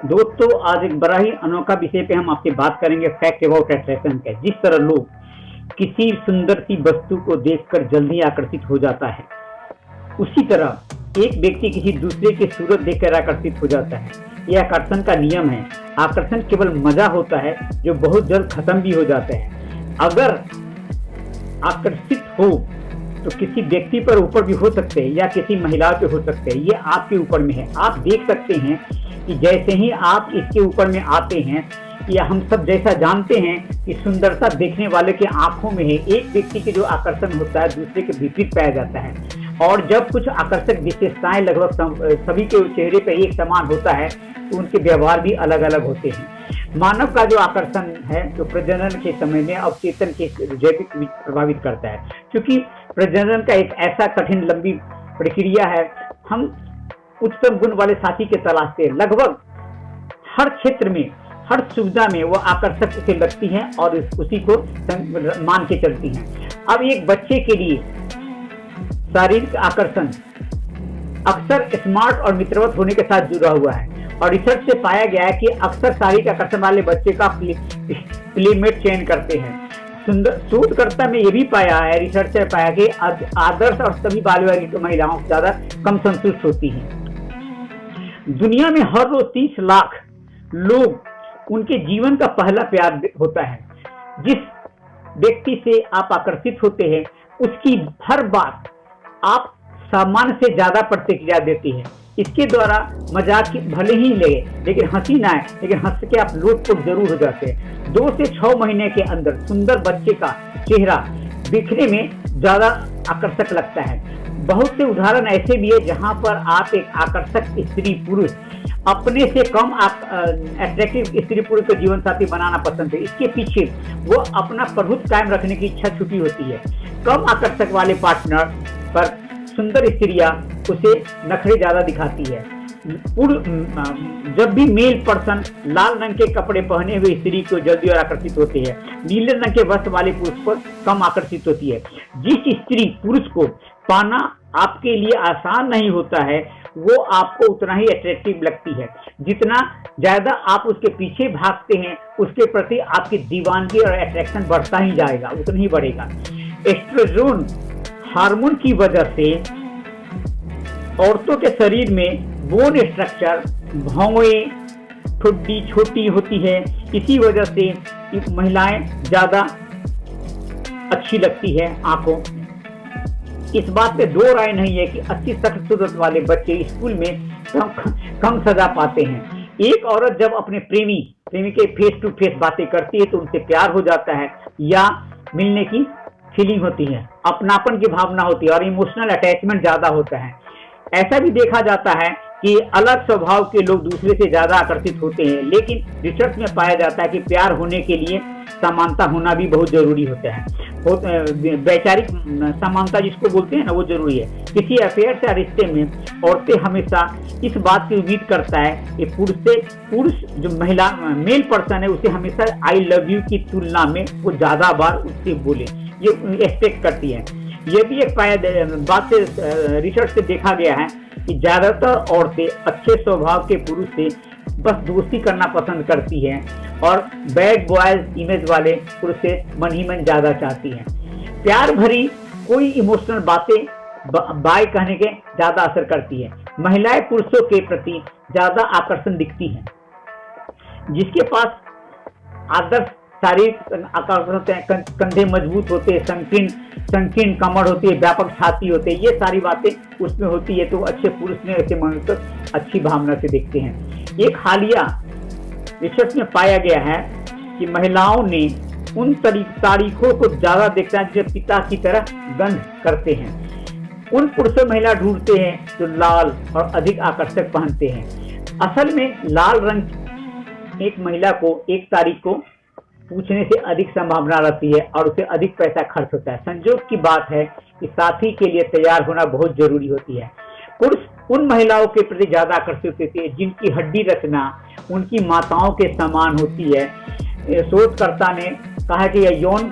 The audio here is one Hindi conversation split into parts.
दोस्तों, आज एक बड़ा ही अनोखा विषय पे हम आपसे बात करेंगे, फैक्ट अबाउट अट्रैक्शन का। जिस तरह लोग किसी सुंदर सी वस्तु को देखकर जल्दी आकर्षित हो जाता है, उसी तरह एक व्यक्ति किसी दूसरे की सूरत देखकर आकर्षित हो जाता है। यह आकर्षण का नियम है। आकर्षण केवल मजा होता है जो बहुत जल्द खत्म भी हो जाता है। अगर आकर्षित हो तो किसी व्यक्ति पर ऊपर भी हो सकते हैं या किसी महिला पे हो सकते हैं। ये आपके ऊपर में है। आप देख सकते हैं कि जैसे ही आप इसके ऊपर में आते हैं, या हम सब जैसा जानते हैं कि सुंदरता देखने वाले के आंखों में है। एक व्यक्ति के जो आकर्षण होता है दूसरे के विपरीत पाया जाता है। और जब कुछ आकर्षक विशेषताएं लगभग सभी के चेहरे पर एक समान होता है तो उनके व्यवहार भी अलग अलग होते हैं। मानव का जो आकर्षण है जो प्रजनन के समय में अवचेतन के जैविक प्रभावित करता है, क्योंकि प्रजनन का एक ऐसा कठिन लंबी प्रक्रिया है। हम उच्चतम गुण वाले साथी के तलाश से लगभग हर क्षेत्र में, हर सुविधा में वो आकर्षक उसे लगती है और उसी को मान के चलती हैं। अब एक बच्चे के लिए शारीरिक आकर्षण अक्सर स्मार्ट और मित्रवत होने के साथ जुड़ा हुआ है, और रिसर्च से पाया गया है कि अक्सर शारीरिक आकर्षण वाले बच्चे का प्लेमेट चयन करते हैं। सुंदर शोधकर्ता में यह भी पाया है, रिसर्च से पाया कि आदर्श और सभी बाल वर्ग की महिलाओं ज्यादा कम संतुष्ट होती हैं। दुनिया में हर रोज 30 लाख लोग उनके जीवन का पहला प्यार होता है। जिस व्यक्ति से आप आकर्षित होते हैं उसकी हर बात आप सामान्य से ज्यादा प्रतिक्रिया देती है। इसके द्वारा मजाक भले ही लगे लेकिन हंसी ना आए, लेकिन हंस के आप लोटपोट जरूर हो जाते हैं। 2 से 6 महीने के अंदर सुंदर बच्चे का चेहरा दिखने में ज्यादा आकर्षक लगता है। बहुत से उदाहरण ऐसे भी है जहां पर आप एक आकर्षक स्त्री पुरुष अपने से कम अट्रैक्टिव स्त्री पुरुष को जीवन साथी बनाना पसंद है। इसके पीछे वो अपना प्रभुत्व कायम रखने की इच्छा छुपी होती है। कम आकर्षक वाले पार्टनर पर सुंदर स्त्रियां उसे नखरे ज्यादा दिखाती है। जब भी मेल पर्सन लाल रंग के कपड़े पहने हुए स्त्री को जल्दी और आकर्षित होते हैं, नीले रंग के वस्त्र वाले पुरुष पर कम आकर्षित होती है। जिस स्त्री पुरुष को पाना आपके लिए आसान नहीं होता है वो आपको उतना ही अट्रैक्टिव लगती है। जितना ज्यादा आप उसके पीछे भागते हैं उसके प्रति आपकी दीवानगी और अट्रैक्शन बढ़ता ही जाएगा, उतना ही बढ़ेगा। एस्ट्रोजन हार्मोन की वजह से औरतों के शरीर में बोन स्ट्रक्चर, भौएं, ठुड्डी छोटी होती है। इसी वजह से महिलाएं ज्यादा अच्छी लगती है आंखों। इस बात पे दो राय नहीं है कि 80 सख्त सूरत वाले बच्चे स्कूल में कम सजा पाते हैं। एक औरत जब अपने प्रेमी के फेस टू फेस बातें करती है तो उनसे प्यार हो जाता है या मिलने की फीलिंग होती है, अपनापन की भावना होती है और इमोशनल अटैचमेंट ज्यादा होता है। ऐसा भी देखा जाता है कि अलग स्वभाव के लोग दूसरे से ज्यादा आकर्षित होते हैं, लेकिन रिसर्च में पाया जाता है कि प्यार होने के लिए समानता होना भी बहुत जरूरी होता है। वैचारिक समानता जिसको बोलते हैं ना, वो जरूरी है। किसी अफेयर से रिश्ते में औरतें हमेशा इस बात की उम्मीद करता है कि पुरुष जो महिला मेल पर्सन है उसे हमेशा आई लव यू की तुलना में वो ज्यादा बार उससे बोले, ये एक्सपेक्ट करती है। ये भी एक बात से रिसर्च से देखा गया है कि ज्यादातर औरतें अच्छे स्वभाव के पुरुष से बस दोस्ती करना पसंद करती हैं और बैड बॉयज इमेज वाले पुरुष से मन ही मन ज्यादा चाहती हैं। प्यार भरी कोई इमोशनल बातें बाय कहने के ज्यादा असर करती है। महिलाएं पुरुषों के प्रति ज्यादा आकर्षण दिखती हैं। जिसके पास आदर्श शारीरिक आकर्षण होते हैं, कंधे मजबूत होते हैं, संकीर्ण कमर होती है, व्यापक छाती होते हैं, ये सारी बातें उसमें होती है तो अच्छे पुरुष में ऐसे मनुष्य अच्छी भावना से देखते हैं। एक हालिया रिसर्च में पाया गया है कि महिलाओं ने उन तारीखों को ज्यादा देखता है जो पिता की तरह गंध करते हैं। उन पुरुषों महिला ढूंढते हैं जो लाल और अधिक आकर्षक पहनते हैं। असल में लाल रंग एक महिला को एक तारीख को पूछने से अधिक संभावना रहती है और उसे अधिक पैसा खर्च होता है। संजोग की बात है कि साथी के लिए तैयार होना बहुत जरूरी होती है। पुरुष उन महिलाओं के प्रति ज्यादा आकर्षित होती है जिनकी हड्डी रचना उनकी माताओं के समान होती है। शोधकर्ता ने कहा कि यह यौन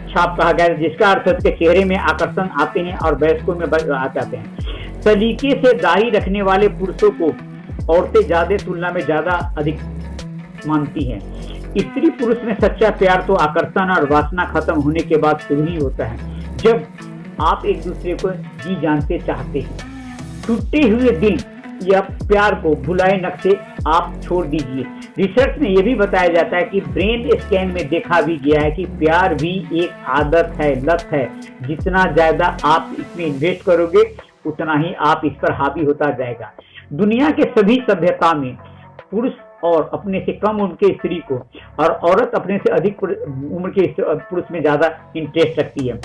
छाप कहा गया, जिसका अर्थ है उसके चेहरे में आकर्षण आते हैं और वयस्कों में आ जाते हैं। सलीके से दाढ़ी रखने वाले पुरुषों को औरतें ज्यादा तुलना में ज्यादा अधिक मानती हैं। स्त्री पुरुष में सच्चा प्यार तो आकर्षण और वासना खत्म होने के बाद शुरू ही होता है, जब आप एक दूसरे को जी जानते चाहते हैं। टूटे हुए दिल या प्यार को भुलाए नक्शे आप छोड़ दीजिए। रिसर्च में यह भी बताया जाता है कि ब्रेन स्कैन में देखा भी गया है कि प्यार भी एक आदत है, लत है। जितना ज्यादा आप इसमें इन्वेस्ट करोगे उतना ही आप इस पर हावी होता जाएगा। दुनिया के सभी सभ्यता में पुरुष और अपने से कम उम्र के स्त्री को और औरत अपने से अधिक उम्र के पुरुष में ज्यादा इंटरेस्ट रखती है।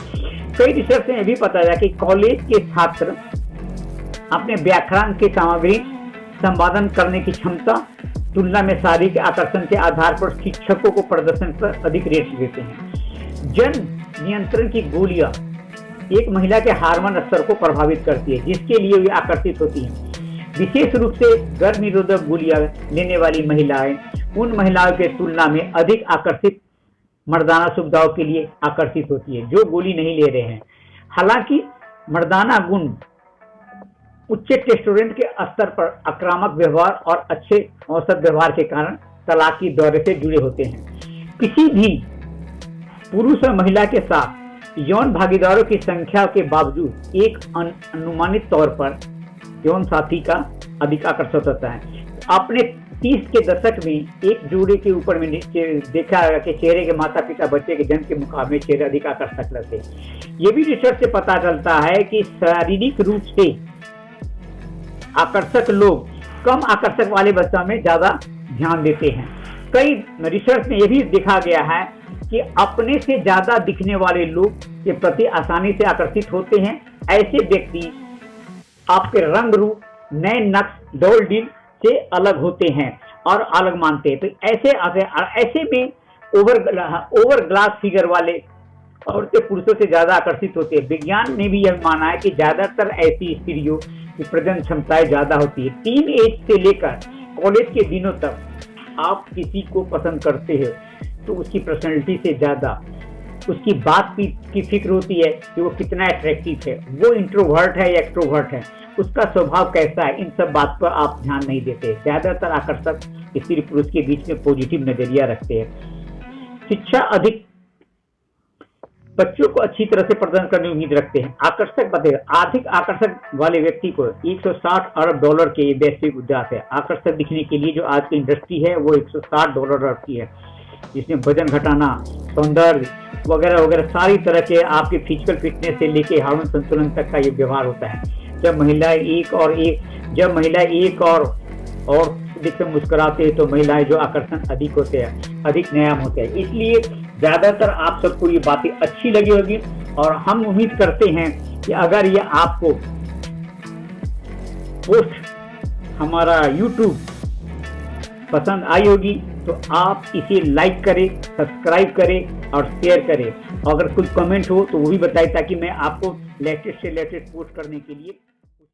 कई रिसर्च में यह भी पता चला कि कॉलेज के छात्र अपने व्याकरण की सामग्री संपादन करने की क्षमता तुलना में शारीरिक आकर्षण के आधार पर शिक्षकों को प्रदर्शन पर अधिक रेट देते हैं। जन्म नियंत्रण की गोलियां एक महिला के हार्मोन स्तर को प्रभावित करती है, जिसके लिए वे आकर्षित होती हैं। विशेष रूप से गर्भ निरोधक गोलियां लेने वाली महिलाएं उन महिलाओं के तुलना में अधिक आकर्षित मर्दाना सुविधाओं के लिए आकर्षित होती है जो गोली नहीं ले रहे हैं। हालांकि मर्दाना गुण उच्च टेस्टोस्टेरोन के स्तर पर आक्रामक व्यवहार और अच्छे औसत व्यवहार के कारण तलाक की दौरे से जुड़े होते हैं। किसी भी पुरुष और महिला के साथ यौन भागीदारों की संख्या के बावजूद एक अनुमानित तौर पर यौन साथी का अधिक आकर्षण होता है। आपने 30 के दशक में एक जोड़े के ऊपर में देखा कि चेहरे के माता पिता बच्चे के जन्म के मुकाबले चेहरे अधिक आकर्षक लगते हैं। ये भी रिसर्च से पता चलता है कि शारीरिक रूप से आकर्षक लोग कम आकर्षक वाले बच्चों में ज्यादा ध्यान देते हैं। कई रिसर्च में यह भी देखा गया है कि अपने से ज्यादा दिखने वाले लोग के प्रति आसानी से आकर्षित होते हैं। ऐसे व्यक्ति आपके रंग रूप, नए नक्श, डोल डील से अलग होते हैं और अलग मानते हैं। तो ऐसे में ओवर ग्लास फिगर वाले औरतें पुरुषों से ज्यादा आकर्षित होते हैं। विज्ञान ने भी यह माना है कि ज्यादातर ऐसी स्त्रियों की प्रजनन क्षमताएं ज्यादा होती है। टीन एज से लेकर कॉलेज के दिनों तक आप किसी को पसंद करते हो तो उसकी पर्सनैलिटी से ज्यादा उसकी बात की फिक्र होती है कि वो कितना अट्रैक्टिव है, वो इंट्रोवर्ट है या एक्सट्रोवर्ट है, उसका स्वभाव कैसा है। इन सब बात पर आप ध्यान नहीं देते। ज्यादातर आकर्षक स्त्री पुरुष के बीच में पॉजिटिव नजरिया रखते हैं। शिक्षा अधिक बच्चों को अच्छी तरह से प्रदान करने की उम्मीद रखते हैं। आकर्षक बताएगा अधिक आकर्षक वाले व्यक्ति को 160 अरब डॉलर के वैश्विक उद्यास है। आकर्षक दिखने के लिए जो आज की इंडस्ट्री है वो 160 डॉलर अरब की है, जिसमें वजन घटाना, सौंदर्य वगैरह वगैरह सारी तरह के आपके फिजिकल फिटनेस से लेके हार्मोन संतुलन तक का ये व्यवहार होता है। जब महिला एक और देखकर मुस्कुराते हैं तो महिलाएं जो आकर्षण अधिक होते हैं, अधिक नयाम होते हैं। इसलिए ज्यादातर आप सबको ये बातें अच्छी लगी होगी और हम उम्मीद करते हैं कि अगर ये आपको पोस्ट हमारा YouTube पसंद आई होगी तो आप इसे लाइक करें, सब्सक्राइब करें और शेयर करें। अगर कुछ कमेंट हो तो वो भी बताएं ताकि मैं आपको लेटेस्ट से लेटेस्ट पोस्ट करने के लिए